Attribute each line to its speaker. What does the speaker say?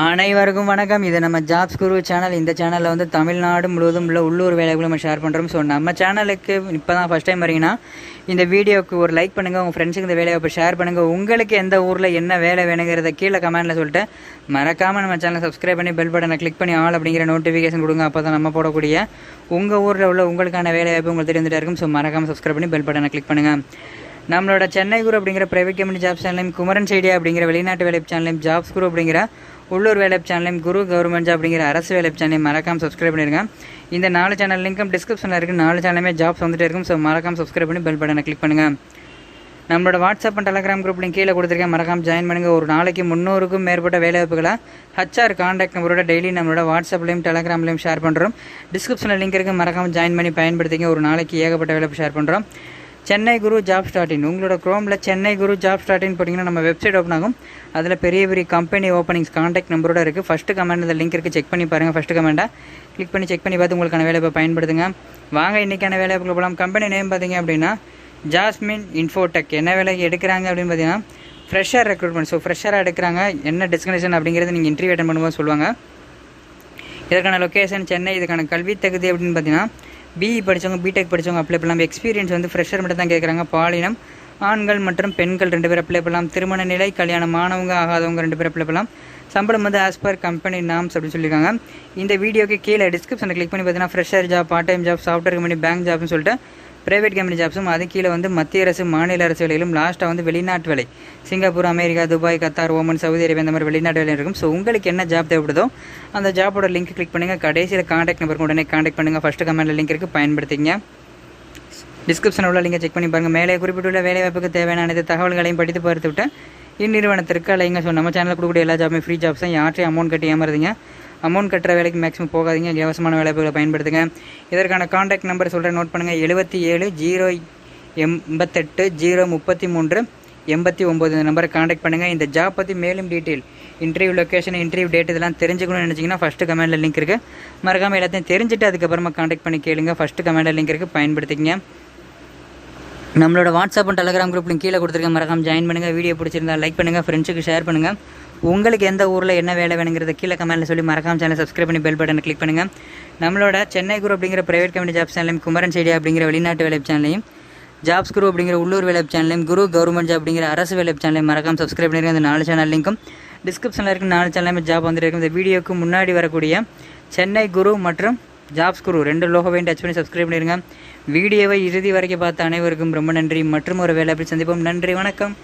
Speaker 1: அனைவருக்கும் வணக்கம். இது நம்ம ஜாப்ஸ் குரு சேனல். இந்த சேனலில் வந்து தமிழ்நாடு முழுவதும் உள்ள உள்ளூர் வேலைகளை நம்ம ஷேர் பண்ணுறோம். ஸோ நம்ம சேனலுக்கு இப்போ தான் ஃபஸ்ட் டைம் வரீங்கன்னா இந்த வீடியோக்கு ஒரு லைக் பண்ணுங்கள், உங்கள் ஃப்ரெண்ட்ஸுக்கு இந்த வேலையை இப்போ ஷேர் பண்ணுங்கள். உங்களுக்கு எந்த ஊரில் என்ன வேலை வேணுங்கிறத கீழே கமெண்ட்டில் சொல்லிட்டு மறக்காமல் நம்ம சேனலை சப்ஸ்கிரைப் பண்ணி பெல் பட்டனை கிளிக் பண்ணி ஆல் அப்படிங்கிற நோட்டிஃபிகேஷன் கொடுங்க. அப்போ தான் நம்ம போடக்கூடிய உங்கள் ஊரில் உள்ள உங்களுக்கான வேலை வாய்ப்பு உங்களுக்கு தெரிஞ்சுட்டே இருக்கும். ஸோ மறக்காமல் சப்ஸ்கிரைப் பண்ணி பெல் பட்டனை கிளிக் பண்ணுங்கள். நம்மளோட சென்னை குரு அப்படிங்கிற பிரைவேட் கம்பெனி ஜாப்ஸ் சேனலையும், குமரன் சைடியா அப்படிங்கிற வெளிநாட்டு வேலை சேனலையும், ஜாப்ஸ் குரு அப்படிங்கிற உள்ளூர் வேலை சேனலையும், குரு கவர்மெண்ட் ஜாப் அப்படிங்கிற அரசு வேலை சேனலையும் மறக்காமல் சப்ஸ்கிரைப் பண்ணிடுங்க. இந்த 4 சேனல் லிங்கும் டிஸ்கிரிப்ஷனில் இருக்குது. 4 சேனலுமே ஜாப்ஸ் வந்துட்டு இருக்கும். ஸோ மறக்காமல் சப்ஸ்கிரைப் பண்ணி பெல் பட்டனை கிளிக் பண்ணுங்கள். நம்மளோட WhatsApp and Telegram group link கீழே கொடுத்துருக்கேன், மறக்காமல் ஜாயின் பண்ணுங்கள். ஒரு நாளைக்கு 300க்கும் மேற்பட்ட வேலைவாய்ப்புகளை HR கான்டாக்ட் நம்பரோட டெய்லி நம்மளோட வாட்ஸ்அப்லையும் டெலகிராம்லையும் ஷேர் பண்ணுறோம். டிஸ்கிரிப்ஷனில் லிங்க் இருக்குது, மறக்காமல் ஜாயின் பண்ணி பயன்படுத்திங்க. ஒரு நாளைக்கு ஏகப்பட்ட வேலைவாய்ப்பு ஷேர் பண்ணுறோம். சென்னை குரு ஜாப்.in உங்களோட குரோமில் சென்னை குரு ஜாப்.in போட்டிங்கன்னா நம்ம வெப்சைட் ஓப்பன் ஆகும். அதில் பெரிய பெரிய கம்பெனி ஓப்பனிங்ஸ் கான்டாக்ட் நம்பரோட இருக்குது. ஃபஸ்ட்டு கமெண்ட் இந்த லிங்க் இருக்குது, செக் பண்ணி பாருங்கள். ஃபஸ்ட்டு கமெண்ட்டாக கிளிக் பண்ணி செக் பண்ணி பார்த்து உங்களுக்கான வேலையை பயன்படுத்துங்க. வாங்க இன்றைக்கான வேலைவாய்ப்புகள் போகலாம். கம்பெனி நேம் பார்த்தீங்க அப்படின்னா ஜாஸ்மின் இன்ஃபோடெக். என்ன வேலைக்கு எடுக்கிறாங்க அப்படின்னு பார்த்தீங்கன்னா ஃப்ரெஷர் ரெக்ரூட்மெண்ட். ஸோ ஃப்ரெஷராக எடுக்கிறாங்க. என்ன டெஸ்டினேஷன் அப்படிங்கிறது நீங்கள் இன்டர்வியூ அட்டெண்ட் பண்ணும்போது சொல்லுவாங்க. இதற்கான லொக்கேஷன் சென்னை. இதுக்கான கல்வி தகுதி அப்படின்னு பார்த்தீங்கன்னா பிஇ படித்தவங்க, பிடெக் படித்தவங்க அப்ளை பண்ணலாம். எக்ஸ்பீரியன்ஸ் வந்து ஃப்ரெஷர் மட்டும் தான் கேட்குறாங்க. பாலினம் ஆண்கள் மற்றும் பெண்கள் 2 பேர் அப்ளை பண்ணலாம். திருமண நிலை, கல்யாணம் ஆனவங்க ஆகாதவங்க 2 பேர் அப்ளை பண்ணலாம். சம்பளம் வந்து ஆஸ் பர் கம்பெனி நாம்ஸ் அப்படின்னு சொல்லியிருக்காங்க. இந்த வீடியோக்கு கீழே டிஸ்கிரிப்ஷனை கிளிக் பண்ணி பார்த்தீங்கன்னா fresher job, part time job, software company, bank ஜாப்னு சொல்லிட்டு பிரைவேட் கம்பெனி ஜாப்ஸும், அது கீழே வந்து மத்திய அரசு, மாநில அரசு வேலைகளும், லாஸ்ட்டாக வந்து வெளிநாட்டு வேலை, Singapore, America, Dubai, Qatar, Oman, Saudi Arabia, இந்த மாதிரி வெளிநாட்டு வேலை இருக்கும். ஸோ உங்களுக்கு என்ன ஜாப் தேவைப்படுதோ அந்த ஜாப்போட லிங்க் கிளிக் பண்ணுங்கள். கடைசியில் கான்டாக்ட் நம்பருக்கு உடனே கான்டாக்ட் பண்ணுங்கள். ஃபஸ்ட்டு கமெண்ட்டில் லிங்க் இருக்குது, பயன்படுத்திங்க. டிஸ்கிரிப்ஷனில் உள்ள லிங்கை செக் பண்ணி பாருங்கள். மேலே குறிப்பிட்டுள்ள வேலைவாய்ப்புக்கு தேவையான அனைத்து தகவல்களையும் படித்து பார்த்து விட்டு இந்நிறுவனத்திற்கு அலைங்க. ஸோ நம்ம சேனலில் கொடுக்கக்கூடிய எல்லா ஜாப்புமே ஃப்ரீ ஜாப்ஸ் தான். யார்ட்டையும் அமௌண்ட் கட்டி ஏமாறுதீங்க. அமௌண்ட் கட்டுற வேலைக்கு மேக்ஸிமம் போகாதீங்க. இலவசமான வேலைகளை பயன்படுத்துங்க. இதற்கான கான்டாக்ட் நம்பர் சொல்கிறேன், நோட் பண்ணுங்கள். 77 088 033 89 இந்த நம்பரை கான்டாக்ட் பண்ணுங்கள். இந்த ஜாப் பற்றி மேலும் detail, interview location, interview date இதெல்லாம் தெரிஞ்சுக்கணும்னு நினச்சிங்கன்னா ஃபஸ்ட்டு கமெண்டில் லிங்க் இருக்குது. மறக்காமல் எல்லாத்தையும் தெரிஞ்சுட்டு அதுக்கப்புறமா கான்டாக்ட் பண்ணி கேளுங்க. ஃபஸ்ட்டு கமெண்டில் லிங்க் இருக்குது, பயன்படுத்திங்க. நம்மளோட WhatsApp and Telegram group link கீழே கொடுத்துருக்கேன், மறக்காமல் ஜாயின் பண்ணுங்கள். வீடியோ பிடிச்சிருந்தா லைக் பண்ணுங்கள், ஃப்ரெண்ட்ஸுக்கு ஷேர் பண்ணுங்கள். உங்களுக்கு எந்த ஊரில் என்ன வேலை வேணுங்கிறத கீழே கமெண்ட்டில் சொல்லி மறக்காமல் சேனல் சப்ஸ்கிரைப் பண்ணி பெல் பட்டனை கிளிக் பண்ணுங்கள். நம்மளோட சென்னை குரு அப்படிங்கிற பிரைவேட் கம்பெனி ஜாப் சேனலையும், குமரன் சைடியா அப்படிங்கிற வெளிநாட்டு வேலை சேனலையும், ஜாப்ஸ் குரு அப்படிங்கிற உள்ளூர் வேலை சேனலையும், குரு கவர்மெண்ட் ஜாப் அப்படிங்கிற அரசு வேலை சேனலையும் மறக்காமல் சப்ஸ்கிரைப் பண்ணிருங்க. இந்த 4 சேனல் லிங்க்கும் டிஸ்கிரிப்ஷனில் இருக்க 4 சேனலுமே ஜாப் வந்துட்டு இருக்கும். இந்த வீடியோக்கு முன்னாடி வரக்கூடிய சென்னை குரு மற்றும் ஜாப்ஸ் குரு 2 லோகோவையும் டச் பண்ணி சப்ஸ்கிரைப் பண்ணிடுங்க. வீடியோவை இறுதி வரைக்கும் பார்த்த அனைவருக்கும் ரொம்ப நன்றி. மற்றும் ஒரு வேலை அப்படி சந்திப்போம். நன்றி, வணக்கம்.